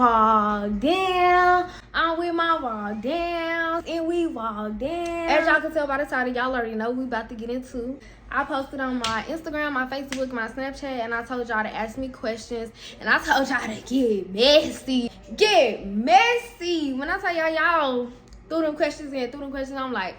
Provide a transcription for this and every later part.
walk down. I'm with my walk downs, and we walk down. As y'all can tell by the title, y'all already know what we about to get into. I posted on my Instagram, my Facebook, my Snapchat, and I told y'all to ask me questions, and I told y'all to get messy. Get messy. When I tell y'all threw them questions in, I'm like,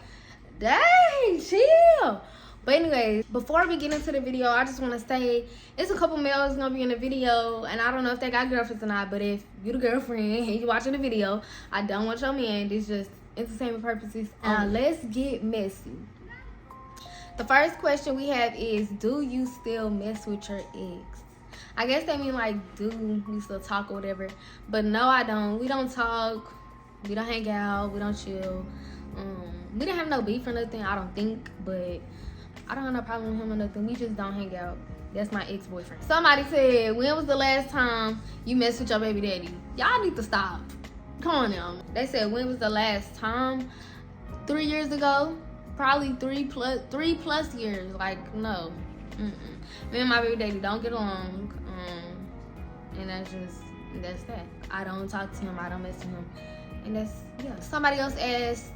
dang, chill. But anyways, before we get into the video, I just want to say it's a couple males gonna be in the video, and I don't know if they got girlfriends or not, but if you the girlfriend and you watching the video, I don't want your man. This just entertainment purposes. Let's get messy. The first question we have is, do you still mess with your ex? I guess they mean like, do we still talk or whatever, but no, I don't. We don't talk, we don't hang out, we don't chill. We didn't have no beef or nothing, I don't think, but I don't have no problem with him or nothing. We just don't hang out. That's my ex-boyfriend. Somebody said, when was the last time you messed with your baby daddy? Y'all need to stop. Come on now. They said, when was the last time? 3 years ago? Probably three plus years. Like, no. Me and my baby daddy don't get along. And that's that. I don't talk to him. I don't mess with him. And that's, yeah. Somebody else asked,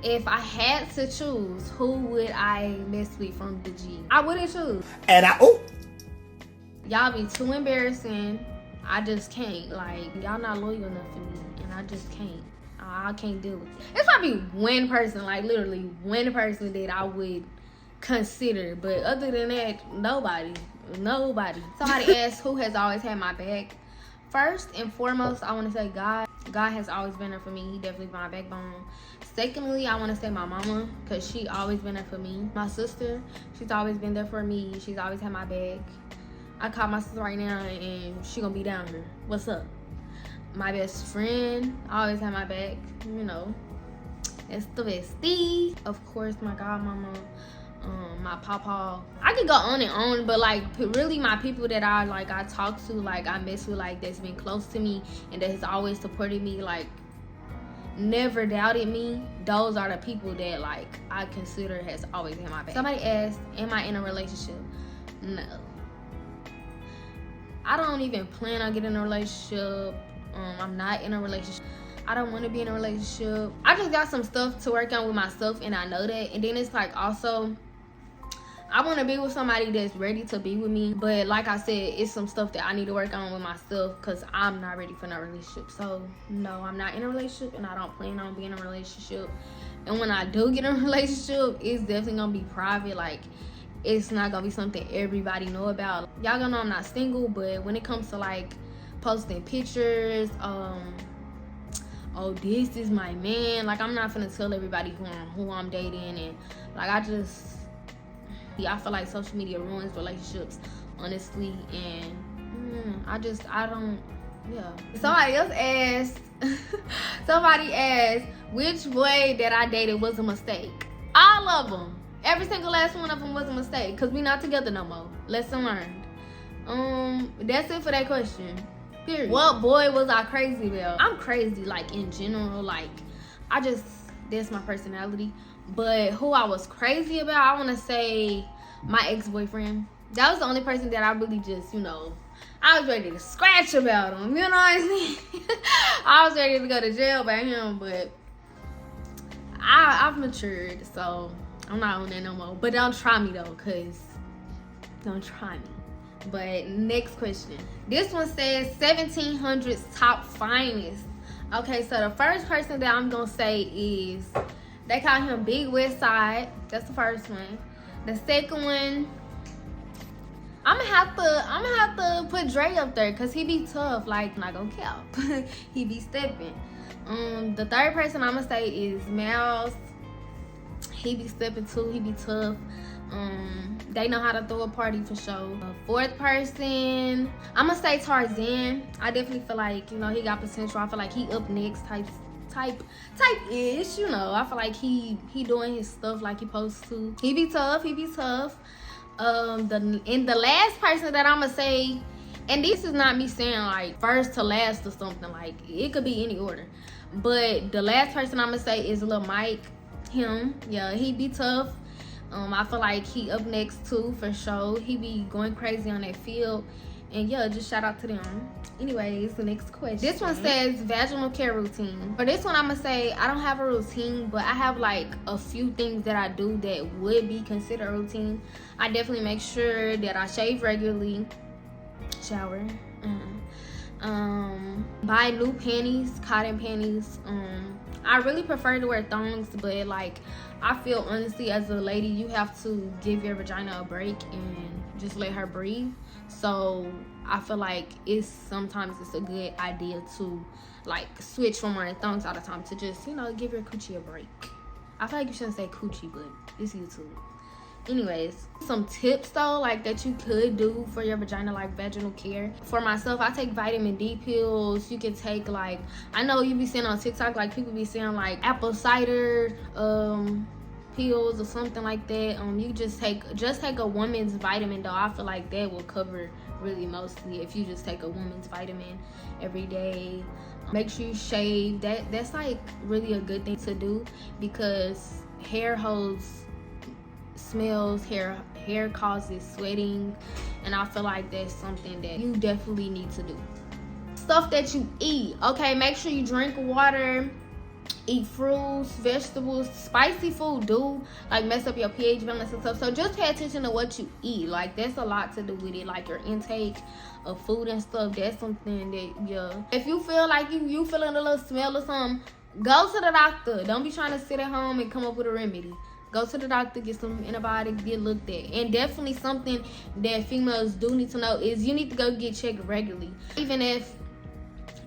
if I had to choose, who would I mess with from the G? I wouldn't choose. And y'all be too embarrassing. I just can't. Like, y'all not loyal enough for me, and I just can't. I can't deal with it. It's probably one person, like literally one person that I would consider, but other than that, nobody. Somebody asked, who has always had my back? First and foremost, I want to say God. God has always been there for me. He definitely been my backbone. Secondly, I want to say my mama, because she always been there for me. My sister, she's always been there for me. She's always had my back. I call my sister right now, and she gonna be down here. What's up? My best friend always had my back. You know, that's the bestie. Of course, my godmama, my papa. I could go on and on, but like really my people that I talk to, like I mess with, like that's been close to me and that has always supported me, like never doubted me, those are the people that like I consider has always had my back. Somebody asked, am I in a relationship? No. I don't even plan on getting in a relationship. I'm not in a relationship. I don't want to be in a relationship. I just got some stuff to work on with myself, and I know that. And then it's like also, I want to be with somebody that's ready to be with me. But like I said, it's some stuff that I need to work on with myself because I'm not ready for no relationship. So no, I'm not in a relationship, and I don't plan on being in a relationship. And when I do get in a relationship, it's definitely going to be private. Like, it's not going to be something everybody know about. Y'all gonna know I'm not single, but when it comes to like posting pictures, oh, this is my man, like I'm not finna tell everybody who I'm dating. And like I feel like social media ruins relationships, honestly. And I don't, yeah. Somebody asked which boy that I dated was a mistake. All of them, every single last one of them was a mistake, because we not together no more. Lesson learned. That's it for that question. Period. What boy was I crazy about? I'm crazy, like in general, like that's my personality. But who I was crazy about, I want to say my ex-boyfriend. That was the only person that I really just, I was ready to scratch about him, you know what I'm saying? I was ready to go to jail by him, but I've matured, so I'm not on that no more. But don't try me though, cause don't try me. But next question. This one says 1700's top finest. Okay, so the first person that I'm gonna say is, they call him Big West Side. That's the first one. The second one, I'm gonna have to put Dre up there, cause he be tough. Like, not gonna cap. He be stepping. The third person I'm gonna say is Mouse. He be stepping too. He be tough. They know how to throw a party for sure. The fourth person, I'm gonna say Tarzan. I definitely feel like, he got potential. I feel like he up next type-ish, I feel like he doing his stuff like he supposed to. He be tough. The last person that I'm gonna say, and this is not me saying like first to last or something, like it could be any order, but the last person I'm gonna say is Lil Mike. Him, yeah, he be tough. I feel like he up next too, for sure. He be going crazy on that field. And yeah, just shout out to them. Anyways, the next question. This one says vaginal care routine. For this one, I'm gonna say I don't have a routine, but I have like a few things that I do that would be considered a routine. I definitely make sure that I shave regularly, shower, buy new panties, cotton panties. I really prefer to wear thongs, but like I feel honestly as a lady, you have to give your vagina a break and just let her breathe. So I feel like sometimes it's a good idea to like switch from wearing thongs all the time to just, you know, give your coochie a break. I feel like you shouldn't say coochie, but it's YouTube. Anyways, some tips though, like that you could do for your vagina, like vaginal care. For myself, I take vitamin D pills. You can take like, I know you be seeing on TikTok, like people be saying like apple cider pills or something like that. You just take a woman's vitamin though. I feel like that will cover really mostly if you just take a woman's vitamin every day. Make sure you shave. That's like really a good thing to do because hair holds smells, hair causes sweating, and I feel like that's something that you definitely need to do. Stuff that you eat, okay, make sure you drink water, eat fruits, vegetables. Spicy food do like mess up your pH balance and stuff, so just pay attention to what you eat. Like that's a lot to do with it, like your intake of food and stuff. That's something that, yeah, if you feel like you feeling a little smell or something, go to the doctor. Don't be trying to sit at home and come up with a remedy. Go to the doctor, get some antibiotics, get looked at. And definitely something that females do need to know is you need to go get checked regularly. Even if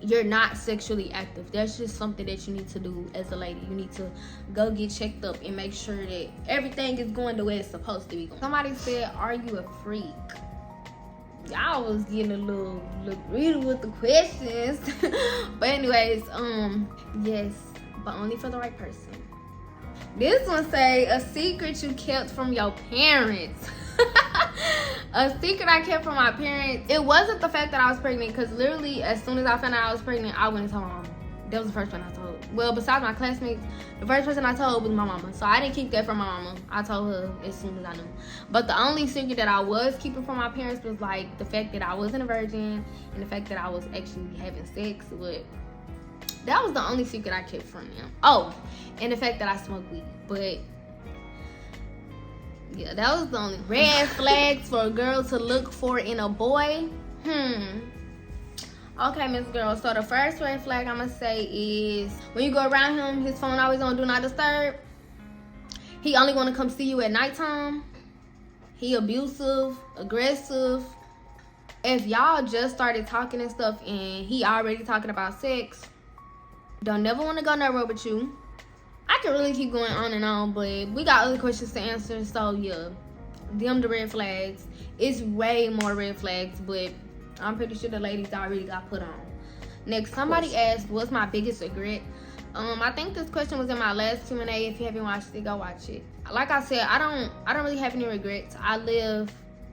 you're not sexually active, that's just something that you need to do as a lady. You need to go get checked up and make sure that everything is going the way it's supposed to be going. Somebody said, are you a freak? Y'all was getting a little real with the questions. But anyways, yes, but only for the right person. This one say, a secret you kept from your parents. A secret I kept from my parents. It wasn't the fact that I was pregnant, because literally as soon as I found out I was pregnant, I went and told my mom. That was the first one I told. Well, besides my classmates, the first person I told was my mama. So I didn't keep that from my mama. I told her as soon as I knew. But the only secret that I was keeping from my parents was like the fact that I wasn't a virgin and the fact that I was actually having sex with. That was the only secret I kept from them. Oh, and the fact that I smoked weed. But yeah, that was the only red flags for a girl to look for in a boy. Okay, Miss Girl. So the first red flag I'm gonna say is when you go around him, his phone always on do not disturb. He only wanna come see you at nighttime. He abusive, aggressive. If y'all just started talking and stuff and he already talking about sex, don't never want to go nowhere with you. I can really keep going on and on, but we got other questions to answer. So yeah, them the red flags. It's way more red flags, but I'm pretty sure the ladies already got put on. Next, somebody asked, what's my biggest regret? I think this question was in my last Q&A. If you haven't watched it, go watch it. Like I said, I don't really have any regrets. I live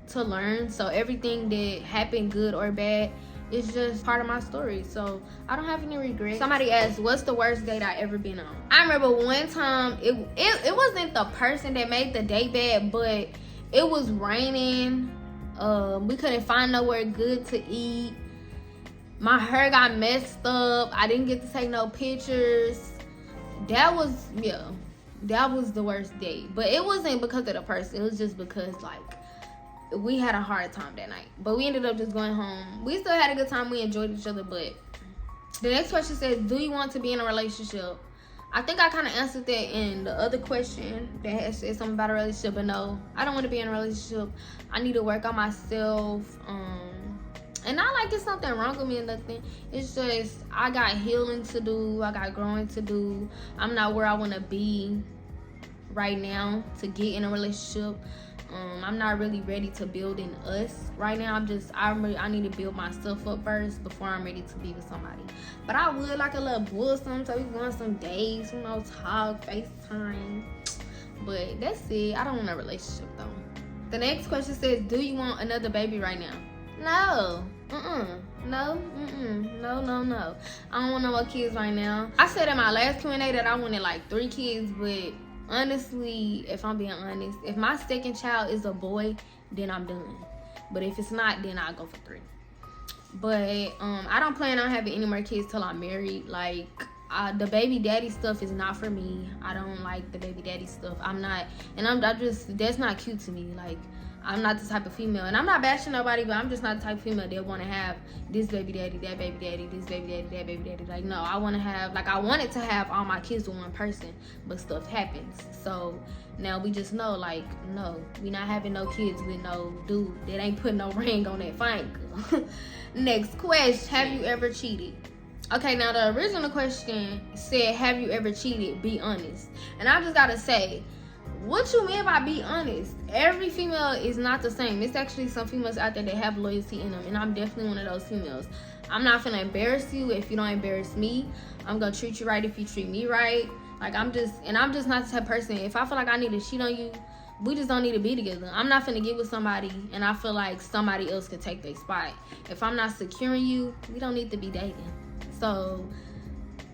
to learn, so everything that happened, good or bad, it's just part of my story, so I don't have any regrets. Somebody asked, what's the worst date I ever been on? I remember one time, it wasn't the person that made the date bad, but it was raining. We couldn't find nowhere good to eat. My hair got messed up. I didn't get to take no pictures. That was the worst date. But it wasn't because of the person. It was just because, like, we had a hard time that night, but we ended up just going home. We still had a good time. We enjoyed each other. But the next question says, do you want to be in a relationship? I think I kind of answered that in the other question that had said something about a relationship, but no, I don't want to be in a relationship. I need to work on myself. And not like it's something wrong with me or nothing. It's just I got healing to do. I got growing to do. I'm not where I want to be right now to get in a relationship. I'm not really ready to build in us right now. I need to build myself up first before I'm ready to be with somebody. But I would like a little bull something, so we go on some dates, talk, FaceTime. But that's it. I don't want a relationship though. The next question says, do you want another baby right now? No. No. I don't want no more kids right now. I said in my last Q&A that I wanted like 3 kids, but honestly, if I'm being honest, if my second child is a boy, then I'm done. But if it's not, then I'll go for 3. But I don't plan on having any more kids till I'm married. Like, the baby daddy stuff is not for me. I don't like the baby daddy stuff. I'm not, and I'm just, that's not cute to me. Like, I'm not the type of female, and I'm not bashing nobody, but I'm just not the type of female that want to have this baby daddy, that baby daddy, this baby daddy, that baby daddy. Like, no, I want to have, like, I wanted to have all my kids with one person, but stuff happens. So now we just know, like, no, we not having no kids with no dude that ain't putting no ring on that finger. Next question, have you ever cheated? Okay, now the original question said, have you ever cheated? Be honest. And I just gotta say, what you mean by be honest? Every female is not the same. It's actually some females out there that have loyalty in them, and I'm definitely one of those females. I'm not gonna embarrass you if you don't embarrass me. I'm gonna treat you right if you treat me right. Like, I'm just not the type of person. If I feel like I need to cheat on you, we just don't need to be together. I'm not finna get with somebody and I feel like somebody else can take their spot. If I'm not securing you, we don't need to be dating. So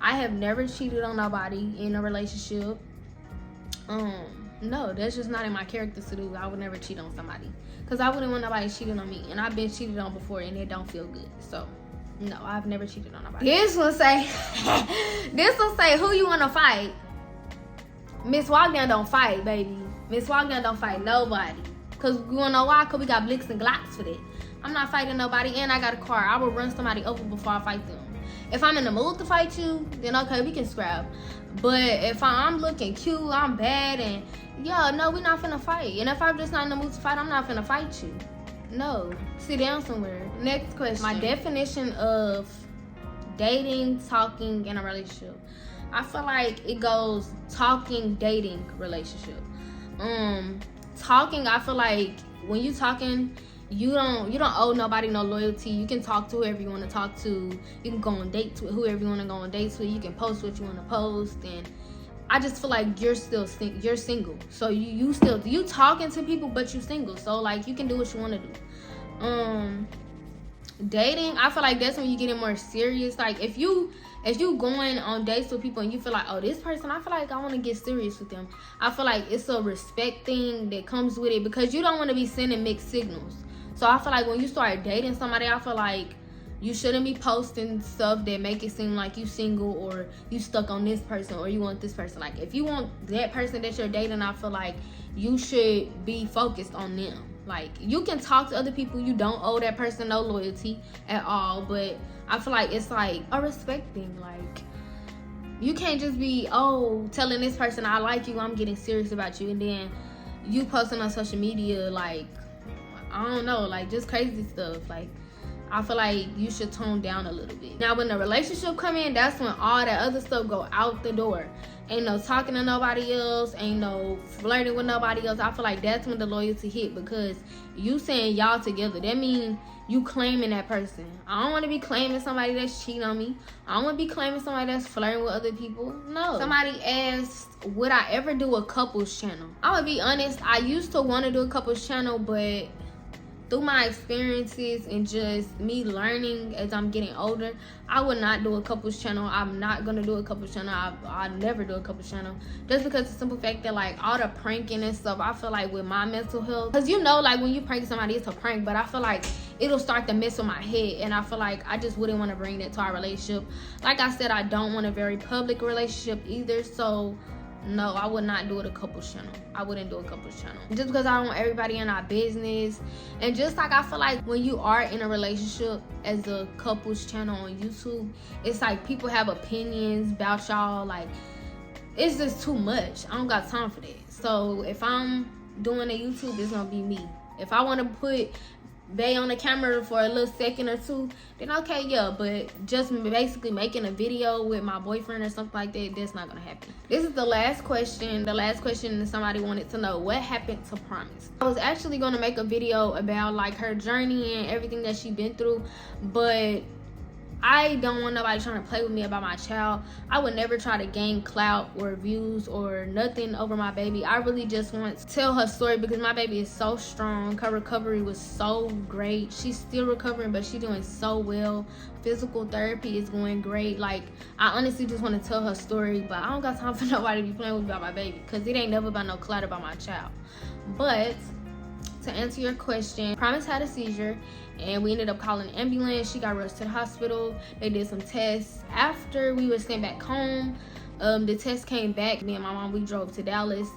I have never cheated on nobody in a relationship. No, that's just not in my character to do. I would never cheat on somebody, because I wouldn't want nobody cheating on me, and I've been cheated on before and it don't feel good. So no, I've never cheated on nobody. This will say who you want to fight. Miss WalkDown don't fight, baby. Miss WalkDown don't fight nobody, because you wanna know why? Because we got blicks and glocks for that. I'm not fighting nobody, and I got a car. I will run somebody over before I fight them. If I'm in the mood to fight you, then okay, we can scrap. But if I'm looking cute, I'm bad, and yeah, no, we're not finna fight. And if I'm just not in the mood to fight, I'm not finna fight you. No, sit down somewhere. Next question. My definition of dating, talking, in a relationship. I feel like it goes talking, dating, relationship. Talking, I feel like when you talking, you don't owe nobody no loyalty. You can talk to whoever you want to talk to. You can go on dates with whoever you want to go on dates with. You can post what you want to post, and I just feel like you're single. So you talking to people, but you single. So like you can do what you want to do. Dating, I feel like that's when you get it more serious. Like if you going on dates with people and you feel like, oh, this person, I feel like I want to get serious with them. I feel like it's a respect thing that comes with it, because you don't want to be sending mixed signals. So I feel like when you start dating somebody, I feel like you shouldn't be posting stuff that make it seem like you single or you stuck on this person or you want this person. Like if you want that person that you're dating, I feel like you should be focused on them. Like you can talk to other people, you don't owe that person no loyalty at all, but I feel like it's like a respect thing. Like you can't just be telling this person I like you, I'm getting serious about you, and then you posting on social media like, I don't know, like just crazy stuff. Like I feel like you should tone down a little bit. Now when the relationship come in, that's when all that other stuff go out the door. Ain't no talking to nobody else, ain't no flirting with nobody else. I feel like that's when the loyalty hit, because you saying y'all together, that means you claiming that person. I don't want to be claiming somebody that's cheating on me. I don't want to be claiming somebody that's flirting with other people. No. Somebody asked, would I ever do a couples channel? I'm gonna be honest, I used to want to do a couples channel, but through my experiences and just me learning as I'm getting older, I would not do a couples channel. I'm not gonna do a couples channel. I'll never do a couples channel, just because the simple fact that like all the pranking and stuff, I feel like with my mental health, because you know, like when you prank somebody, it's a prank, but I feel like it'll start to mess with my head, and I feel like I just wouldn't want to bring that to our relationship. Like I said, I don't want a very public relationship either, so no, I would not do it a couples channel. I wouldn't do a couples channel, just because I don't want everybody in our business. And just like I feel like when you are in a relationship as a couples channel on YouTube, it's like people have opinions about y'all. Like it's just too much. I don't got time for that. So if I'm doing a YouTube, it's gonna be me. If I want to put Bay on the camera for a little second or two, then okay, yeah, but just basically making a video with my boyfriend or something like that, that's not gonna happen. This is the last question. The last question somebody wanted to know, what happened to Promise? I was actually gonna make a video about like her journey and everything that she's been through, but I don't want nobody trying to play with me about my child. I would never try to gain clout or views or nothing over my baby. I really just want to tell her story, because my baby is so strong. Her recovery was so great. She's still recovering, but she's doing so well. Physical therapy is going great. Like, I honestly just want to tell her story, but I don't got time for nobody to be playing with me about my baby, because it ain't never about no clout about my child. But to answer your question, Promise had a seizure and we ended up calling an ambulance. She got rushed to the hospital. They did some tests. After we were sent back home, the test came back. Me and my mom, we drove to Dallas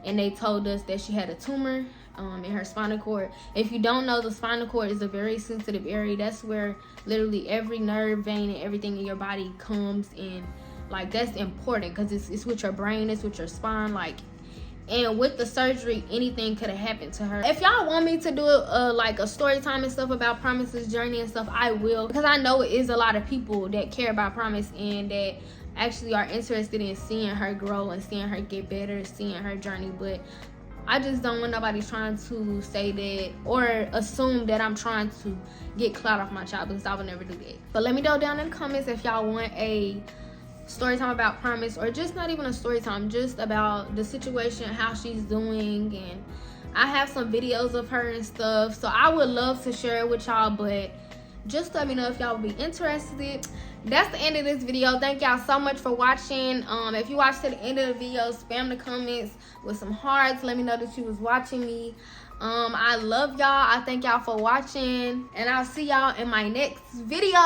and they told us that she had a tumor in her spinal cord. If you don't know, the spinal cord is a very sensitive area. That's where literally every nerve, vein, and everything in your body comes in. Like, that's important because it's with your brain, it's with your spine. Like, and with the surgery, anything could have happened to her. If y'all want me to do like a story time and stuff about Promise's journey and stuff, I will, because I know it is a lot of people that care about Promise and that actually are interested in seeing her grow and seeing her get better, seeing her journey. But I just don't want nobody trying to say that or assume that I'm trying to get clout off my child, because I would never do that. But let me know down in the comments if y'all want a story time about Promise, or just not even a story time, just about the situation, how she's doing. And I have some videos of her and stuff, so I would love to share it with y'all, but just let me know if y'all would be interested. That's the end of this video. Thank y'all so much for watching. If you watched to the end of the video, spam the comments with some hearts. Let me know that you was watching me. I love y'all. I thank y'all for watching, and I'll see y'all in my next video.